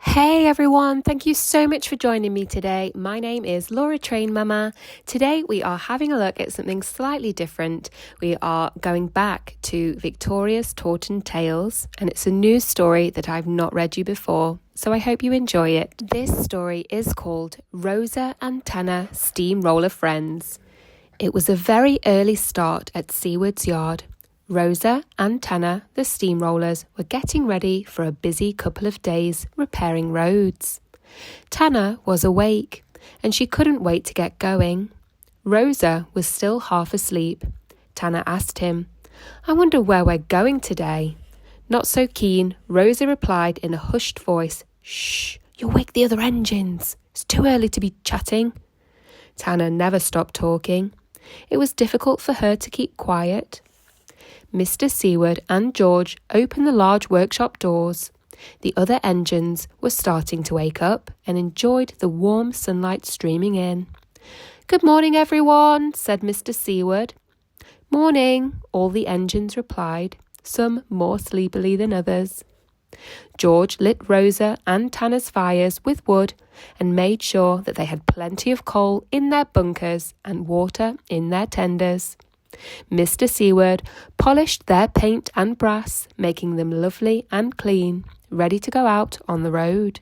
Hey everyone, thank you so much for joining me today. My name is Laura Train Mama. Today we are having a look at something slightly different. We are going back to Victoria's Taunton Tales, and it's a new story that I've not read you before, so I hope you enjoy it. This story is called Rosa and Tanner Steamroller Friends. It was a very early start at Seward's yard. Rosa and Tanner, the steamrollers, were getting ready for a busy couple of days repairing roads. Tanner was awake, and she couldn't wait to get going. Rosa was still half asleep. Tanner asked him, "I wonder where we're going today." Not so keen, Rosa replied in a hushed voice, "Shh, you'll wake the other engines. It's too early to be chatting." Tanner never stopped talking. It was difficult for her to keep quiet. Mr. Seward and George opened the large workshop doors. The other engines were starting to wake up and enjoyed the warm sunlight streaming in. "Good morning, everyone," said Mr. Seward. "Morning," all the engines replied, some more sleepily than others. George lit Rosa and Tanner's fires with wood and made sure that they had plenty of coal in their bunkers and water in their tenders. Mr. Seward polished their paint and brass, making them lovely and clean, ready to go out on the road.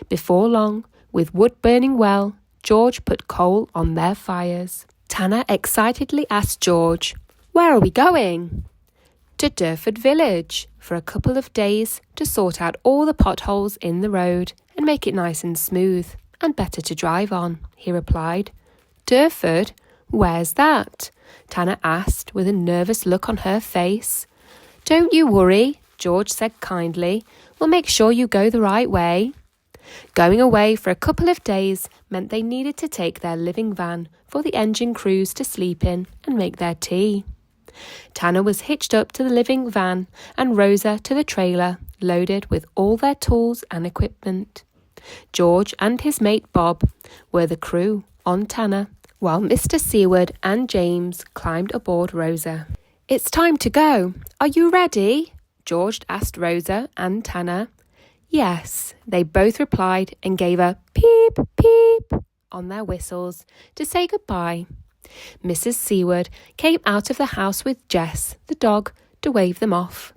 Before long, with wood burning well, George put coal on their fires. Tanner excitedly asked George, "Where are we going?" "To Durford Village, for a couple of days to sort out all the potholes in the road and make it nice and smooth and better to drive on," he replied. "Durford? Where's that?" Tanner asked with a nervous look on her face. "Don't you worry," George said kindly. "We'll make sure you go the right way." Going away for a couple of days meant they needed to take their living van for the engine crews to sleep in and make their tea. Tanner was hitched up to the living van and Rosa to the trailer, loaded with all their tools and equipment. George and his mate Bob were the crew on Tanner, while Mr. Seward and James climbed aboard Rosa. "It's time to go. Are you ready?" George asked Rosa and Tanner. "Yes," they both replied and gave a peep, peep on their whistles to say goodbye. Mrs. Seward came out of the house with Jess, the dog, to wave them off.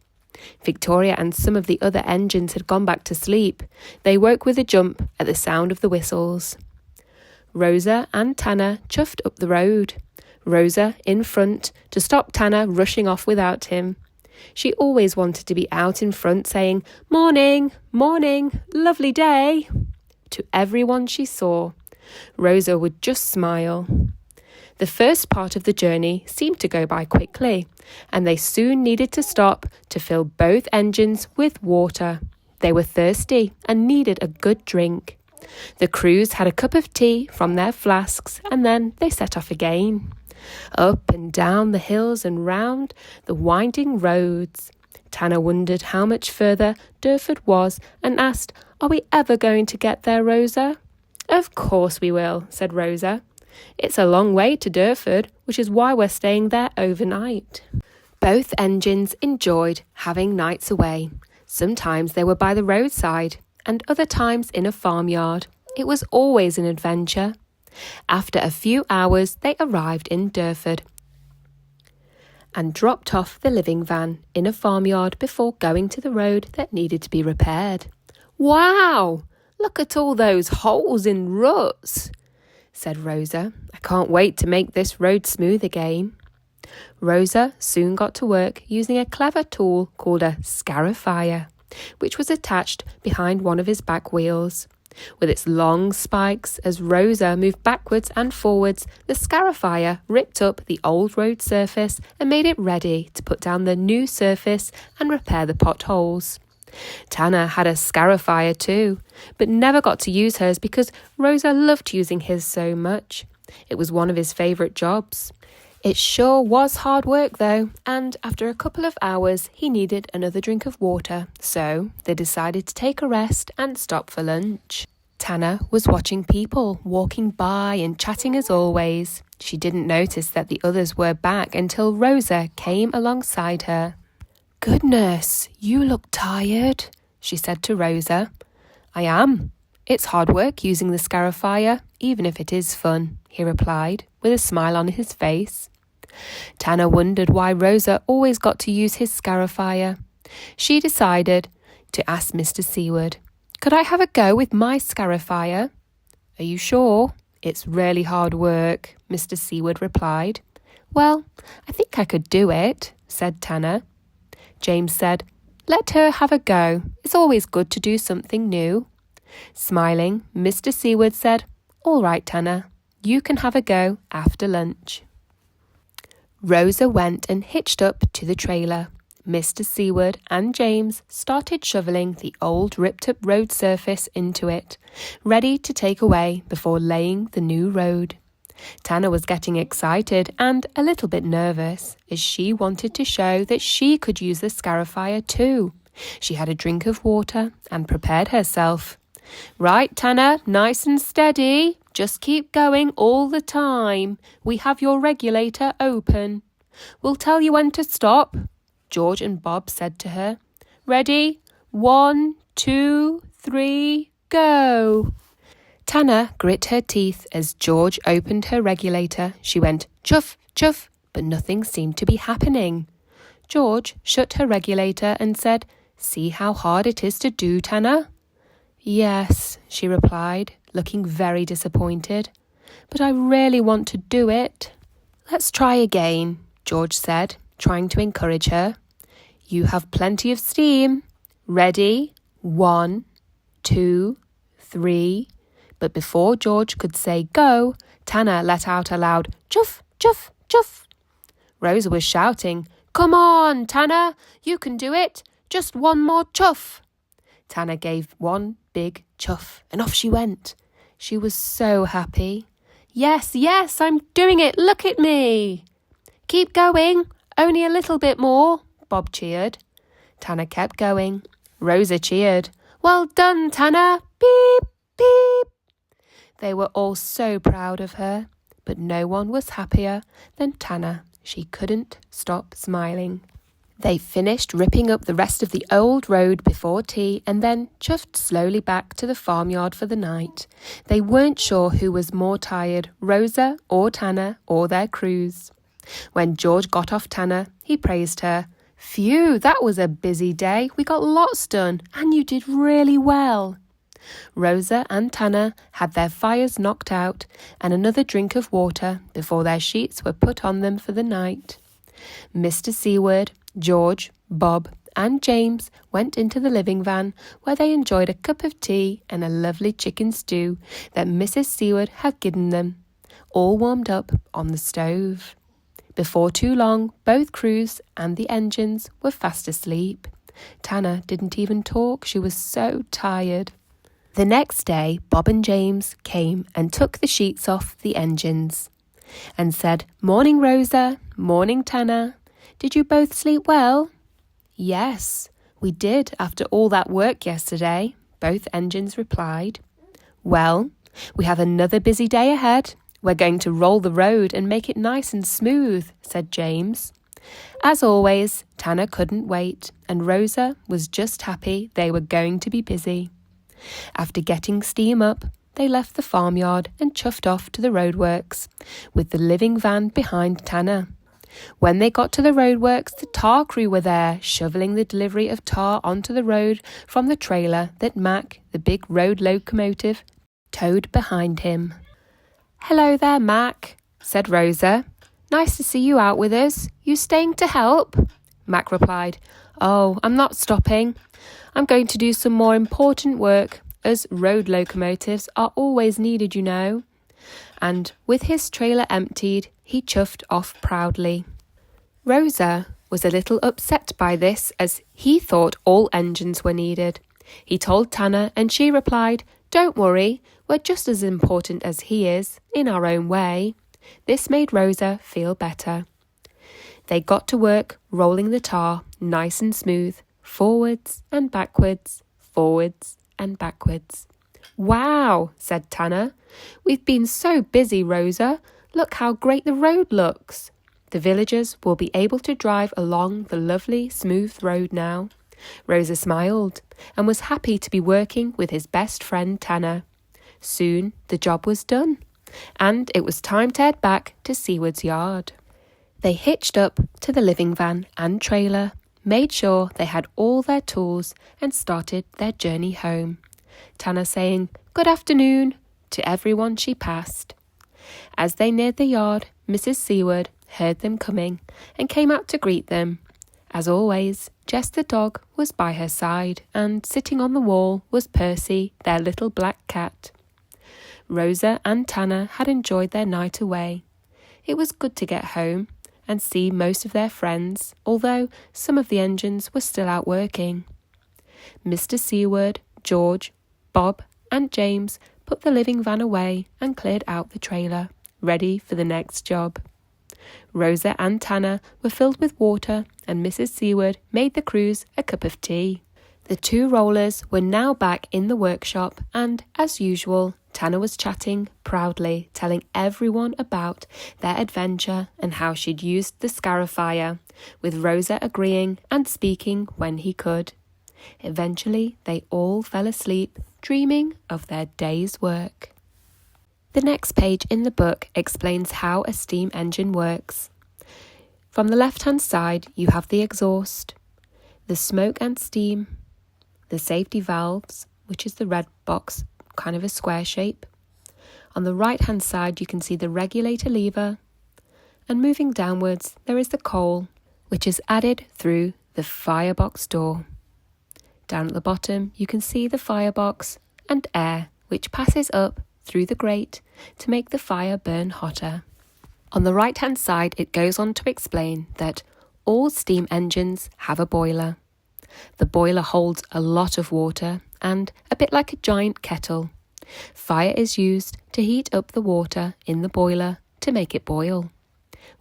Victoria and some of the other engines had gone back to sleep. They woke with a jump at the sound of the whistles. Rosa and Tanner chuffed up the road, Rosa in front to stop Tanner rushing off without him. She always wanted to be out in front saying, "Morning, morning, lovely day," to everyone she saw. Rosa would just smile. The first part of the journey seemed to go by quickly, and they soon needed to stop to fill both engines with water. They were thirsty and needed a good drink. The crews had a cup of tea from their flasks, and then they set off again. Up and down the hills and round the winding roads. Tanner wondered how much further Durford was and asked, "Are we ever going to get there, Rosa?" "Of course we will," said Rosa. "It's a long way to Durford, which is why we're staying there overnight." Both engines enjoyed having nights away. Sometimes they were by the roadside, and other times in a farmyard. It was always an adventure. After a few hours, they arrived in Durford and dropped off the living van in a farmyard before going to the road that needed to be repaired. "Wow! Look at all those holes and ruts," said Rosa. "I can't wait to make this road smooth again." Rosa soon got to work using a clever tool called a scarifier, which was attached behind one of his back wheels. With its long spikes, as Rosa moved backwards and forwards, the scarifier ripped up the old road surface and made it ready to put down the new surface and repair the potholes. Tanner had a scarifier too, but never got to use hers because Rosa loved using his so much. It was one of his favourite jobs. It sure was hard work though, and after a couple of hours he needed another drink of water, so they decided to take a rest and stop for lunch. Tanner was watching people walking by and chatting as always. She didn't notice that the others were back until Rosa came alongside her. "Goodness, you look tired," she said to Rosa. I am. It's hard work using the scarifier, even if it is fun, he replied, with a smile on his face. Tanner wondered why Rosa always got to use his scarifier. She decided to ask Mr. Seward, "Could I have a go with my scarifier?" "Are you sure? It's really hard work," Mr. Seward replied. "Well, I think I could do it," said Tanner. James said, "Let her have a go. It's always good to do something new." Smiling, Mr. Seward said, "All right, Tanner, you can have a go after lunch." Rosa went and hitched up to the trailer. Mr. Seward and James started shoveling the old ripped-up road surface into it, ready to take away before laying the new road. Tanner was getting excited and a little bit nervous, as she wanted to show that she could use the scarifier too. She had a drink of water and prepared herself. "Right, Tanner, nice and steady. Just keep going all the time. We have your regulator open. We'll tell you when to stop," George and Bob said to her. "Ready? 1, 2, 3, go!" Tanner grit her teeth as George opened her regulator. She went chuff, chuff, but nothing seemed to be happening. George shut her regulator and said, "See how hard it is to do, Tanner?" "Yes," she replied, looking very disappointed. "But I really want to do it." "Let's try again," George said, trying to encourage her. "You have plenty of steam. Ready? 1, 2, 3. But before George could say go, Tanner let out a loud chuff, chuff, chuff. Rosa was shouting, "Come on, Tanner, you can do it. Just one more chuff." Tanner gave one big chuff, and off she went. She was so happy. Yes, yes, I'm doing it. Look at me." "Keep going. Only a little bit more," Bob cheered. Tanner kept going. Rosa cheered. "Well done, Tanner. Beep, beep." They were all so proud of her, but no one was happier than Tanner. She couldn't stop smiling. They finished ripping up the rest of the old road before tea and then chuffed slowly back to the farmyard for the night. They weren't sure who was more tired, Rosa or Tanner or their crews. When George got off Tanner, he praised her. "Phew, that was a busy day. We got lots done, and you did really well." Rosa and Tanner had their fires knocked out and another drink of water before their sheets were put on them for the night. Mr. Seward, George, Bob, and James went into the living van, where they enjoyed a cup of tea and a lovely chicken stew that Mrs. Seward had given them, all warmed up on the stove. Before too long, both crews and the engines were fast asleep. Tanner didn't even talk. She was so tired. The next day, Bob and James came and took the sheets off the engines and said, "Morning, Rosa. Morning, Tanner. Did you both sleep well?" "Yes, we did after all that work yesterday," both engines replied. "Well, we have another busy day ahead. We're going to roll the road and make it nice and smooth," said James. As always, Tanner couldn't wait, and Rosa was just happy they were going to be busy. After getting steam up, they left the farmyard and chuffed off to the roadworks, with the living van behind Tanner. When they got to the roadworks, the tar crew were there, shoveling the delivery of tar onto the road from the trailer that Mac, the big road locomotive, towed behind him. "Hello there, Mac," said Rosa. "Nice to see you out with us. You staying to help?" Mac replied, "Oh, I'm not stopping. I'm going to do some more important work, as road locomotives are always needed, you know." And with his trailer emptied, he chuffed off proudly. Rosa was a little upset by this, as he thought all engines were needed. He told Tanner, and she replied, "Don't worry, we're just as important as he is, in our own way." This made Rosa feel better. They got to work rolling the tar nice and smooth, forwards and backwards, forwards and backwards. "Wow," said Tanner. "We've been so busy, Rosa. Look how great the road looks." The villagers will be able to drive along the lovely, smooth road now. Rosa smiled and was happy to be working with his best friend Tanner. Soon the job was done, and it was time to head back to Seward's yard. They hitched up to the living van and trailer, made sure they had all their tools, and started their journey home, Tanner saying "Good afternoon" to everyone she passed. As they neared the yard, Mrs. Seward heard them coming and came out to greet them. As always, Jess the dog was by her side, and sitting on the wall was Percy, their little black cat. Rosa and Tanner had enjoyed their night away. It was good to get home and see most of their friends, although some of the engines were still out working. Mr. Seward, George, Bob and James put the living van away and cleared out the trailer, ready for the next job. Rosa and Tanner were filled with water, and Mrs. Seward made the crews a cup of tea. The two rollers were now back in the workshop, and, as usual, Tanner was chatting proudly, telling everyone about their adventure and how she'd used the scarifier, with Rosa agreeing and speaking when he could. Eventually, they all fell asleep, dreaming of their day's work. The next page in the book explains how a steam engine works. From the left-hand side, you have the exhaust, the smoke and steam, the safety valves, which is the red box, kind of a square shape. On the right-hand side, you can see the regulator lever, and moving downwards, there is the coal, which is added through the firebox door. Down at the bottom, you can see the firebox and air, which passes up through the grate to make the fire burn hotter. On the right-hand side, it goes on to explain that all steam engines have a boiler. The boiler holds a lot of water and, a bit like a giant kettle, fire is used to heat up the water in the boiler to make it boil.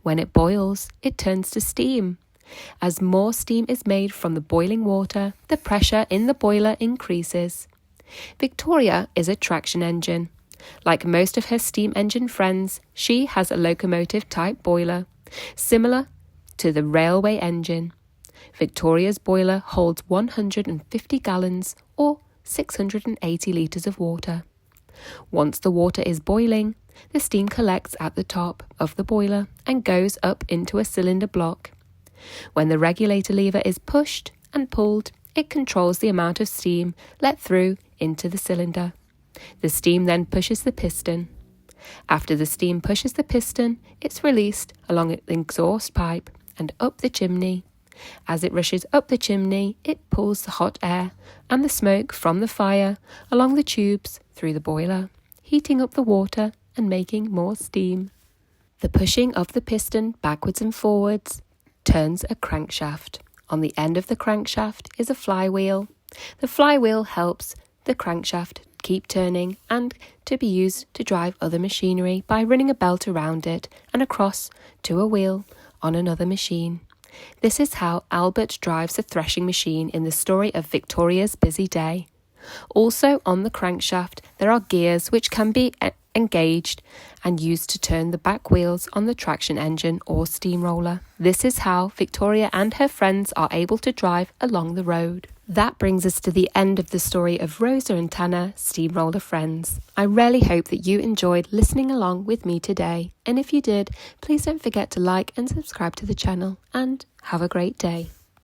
When it boils, it turns to steam. As more steam is made from the boiling water, the pressure in the boiler increases. Victoria is a traction engine. Like most of her steam engine friends, she has a locomotive-type boiler, similar to the railway engine. Victoria's boiler holds 150 gallons or 680 litres of water. Once the water is boiling, the steam collects at the top of the boiler and goes up into a cylinder block. When the regulator lever is pushed and pulled, it controls the amount of steam let through into the cylinder. The steam then pushes the piston. After the steam pushes the piston, it's released along the exhaust pipe and up the chimney. As it rushes up the chimney, it pulls the hot air and the smoke from the fire along the tubes through the boiler, heating up the water and making more steam. The pushing of the piston backwards and forwards turns a crankshaft. On the end of the crankshaft is a flywheel. The flywheel helps the crankshaft keep turning and to be used to drive other machinery by running a belt around it and across to a wheel on another machine. This is how Albert drives a threshing machine in the story of Victoria's Busy Day. Also on the crankshaft, there are gears which can be engaged and used to turn the back wheels on the traction engine or steamroller. This is how Victoria and her friends are able to drive along the road. That brings us to the end of the story of Rosa and Tanner, steamroller friends. I really hope that you enjoyed listening along with me today, and if you did, please don't forget to like and subscribe to the channel, and have a great day.